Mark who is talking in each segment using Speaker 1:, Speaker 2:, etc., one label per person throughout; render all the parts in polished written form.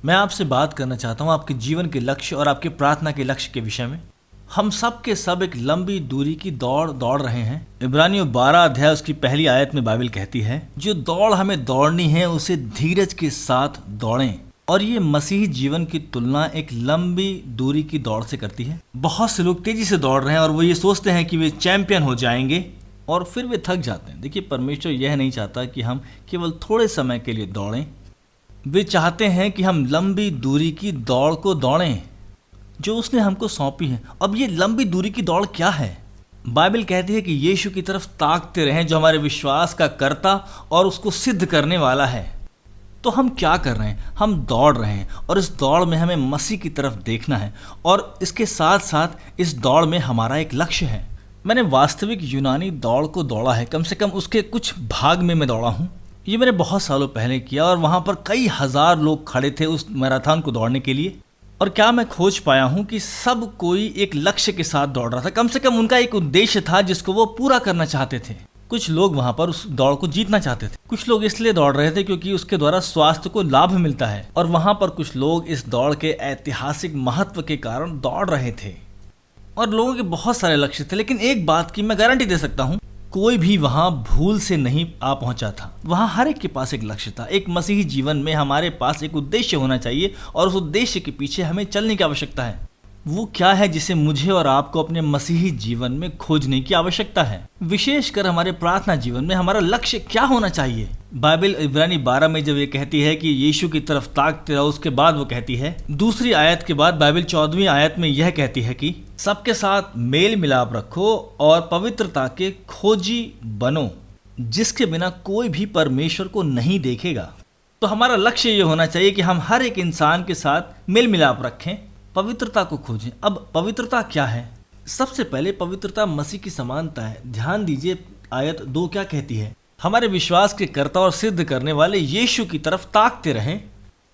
Speaker 1: मैं आपसे बात करना चाहता हूँ आपके जीवन के लक्ष्य और आपके प्रार्थना के लक्ष्य के विषय में। हम सब के सब एक लंबी दूरी की दौड़ दौड़ रहे हैं। इब्रानियों 12 अध्याय उसकी पहली आयत में बाइबल कहती है, जो दौड़ हमें दौड़नी है उसे धीरज के साथ दौड़ें। और ये मसीही जीवन की तुलना एक लंबी दूरी की दौड़ से करती है। बहुत से लोग तेजी से दौड़ रहे हैं और वो ये सोचते हैं कि वे चैंपियन हो जाएंगे और फिर वे थक जाते हैं। देखिए, परमेश्वर यह नहीं चाहता कि हम केवल थोड़े समय के लिए दौड़ें। वे चाहते हैं कि हम लंबी दूरी की दौड़ को दौड़ें जो उसने हमको सौंपी है। अब ये लंबी दूरी की दौड़ क्या है? बाइबल कहती है कि यीशु की तरफ ताकते रहें जो हमारे विश्वास का कर्ता और उसको सिद्ध करने वाला है। तो हम क्या कर रहे हैं? हम दौड़ रहे हैं और इस दौड़ में हमें मसीह की तरफ देखना है और इसके साथ साथ इस दौड़ में हमारा एक लक्ष्य है। मैंने वास्तविक यूनानी दौड़ को दौड़ा है, कम से कम उसके कुछ भाग में मैं दौड़ा हूँ। ये मैंने बहुत सालों पहले किया और वहाँ पर कई हजार लोग खड़े थे उस मैराथन को दौड़ने के लिए। और क्या मैं खोज पाया हूँ कि सब कोई एक लक्ष्य के साथ दौड़ रहा था। कम से कम उनका एक उद्देश्य था जिसको वो पूरा करना चाहते थे। कुछ लोग वहाँ पर उस दौड़ को जीतना चाहते थे, कुछ लोग इसलिए दौड़ रहे थे क्योंकि उसके द्वारा स्वास्थ्य को लाभ मिलता है, और वहाँ पर कुछ लोग इस दौड़ के ऐतिहासिक महत्व के कारण दौड़ रहे थे। और लोगों के बहुत सारे लक्ष्य थे, लेकिन एक बात की मैं गारंटी दे सकता हूँ, कोई भी वहां भूल से नहीं आ पहुंचा था। वहां हर एक के पास एक लक्ष्य था। एक मसीही जीवन में हमारे पास एक उद्देश्य होना चाहिए और उस उद्देश्य के पीछे हमें चलने की आवश्यकता है। वो क्या है जिसे मुझे और आपको अपने मसीही जीवन में खोजने की आवश्यकता है? विशेषकर हमारे प्रार्थना जीवन में हमारा लक्ष्य क्या होना चाहिए? बाइबल इब्रानी 12 में जब ये कहती है कि यीशु की तरफ ताकते रहो, उसके बाद वो कहती है, दूसरी आयत के बाद बाइबल 14वीं आयत में यह कहती है कि सबके साथ मेल मिलाप रखो और पवित्रता के खोजी बनो, जिसके बिना कोई भी परमेश्वर को नहीं देखेगा। तो हमारा लक्ष्य ये होना चाहिए कि हम हर एक इंसान के साथ मेल मिलाप रखें, पवित्रता को खोजें। अब पवित्रता क्या है? सबसे पहले पवित्रता मसीह की समानता है। ध्यान दीजिए, आयत 2 क्या कहती है? हमारे विश्वास के कर्ता और सिद्ध करने वाले यीशु की तरफ ताकते रहें।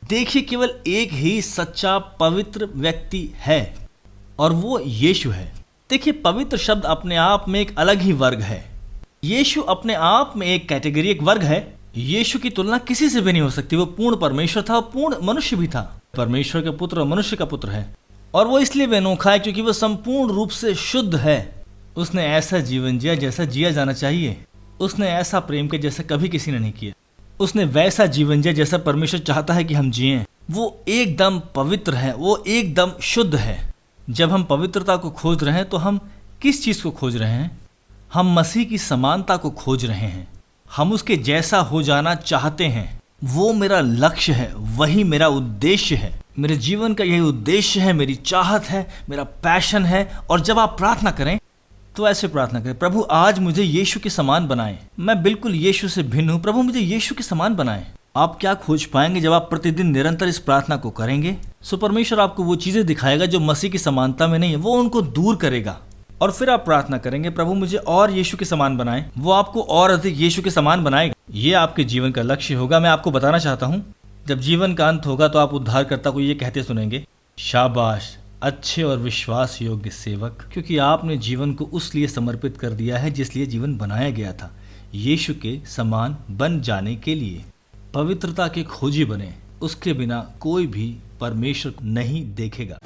Speaker 1: देखिए, केवल एक ही सच्चा पवित्र व्यक्ति है और वो यीशु है। देखिए, पवित्र शब्द अपने आप में एक अलग ही वर्ग है। यीशु अपने आप में एक कैटेगरी, एक वर्ग है। यीशु की तुलना किसी से भी नहीं हो सकती। वो पूर्ण परमेश्वर था और पूर्ण मनुष्य भी था। परमेश्वर का पुत्र और मनुष्य का पुत्र है, और वो इसलिए भी अनोखा है क्योंकि वो संपूर्ण रूप से शुद्ध है। उसने ऐसा जीवन जिया जैसा जिया जाना चाहिए। उसने ऐसा प्रेम किया जैसा कभी किसी ने नहीं किया। उसने वैसा जीवन जिया जैसा परमेश्वर चाहता है कि हम जिएं। वो एकदम पवित्र है, वो एकदम शुद्ध है। जब हम पवित्रता को खोज रहे हैं तो हम किस चीज को खोज रहे हैं? हम मसीह की समानता को खोज रहे हैं। हम उसके जैसा हो जाना चाहते हैं। वो मेरा लक्ष्य है, वही मेरा उद्देश्य है। मेरे जीवन का यही उद्देश्य है, मेरी चाहत है, मेरा पैशन है। और जब आप प्रार्थना करें तो ऐसे प्रार्थना करें, प्रभु आज मुझे यीशु के समान बनाएं। मैं बिल्कुल यीशु से भिन्न हूं, प्रभु मुझे यीशु के समान बनाएं। आप क्या खोज पाएंगे जब आप प्रतिदिन निरंतर इस प्रार्थना को करेंगे? सो परमेश्वर आपको वो चीजें दिखाएगा जो मसीह की समानता में नहीं है, वो उनको दूर करेगा। और फिर आप प्रार्थना करेंगे, प्रभु मुझे और यीशु के समान बनाएं। वो आपको और अधिक यीशु के समान बनाएगा। ये आपके जीवन का लक्ष्य होगा। मैं आपको बताना चाहता हूँ, जब जीवन का अंत होगा तो आप उद्धारकर्ता को ये कहते सुनेंगे, शाबाश अच्छे और विश्वास योग्य सेवक, क्योंकि आपने जीवन को उस लिए समर्पित कर दिया है जिस लिए जीवन बनाया गया था, यीशु के समान बन जाने के लिए। पवित्रता के खोजी बने, उसके बिना कोई भी परमेश्वर नहीं देखेगा।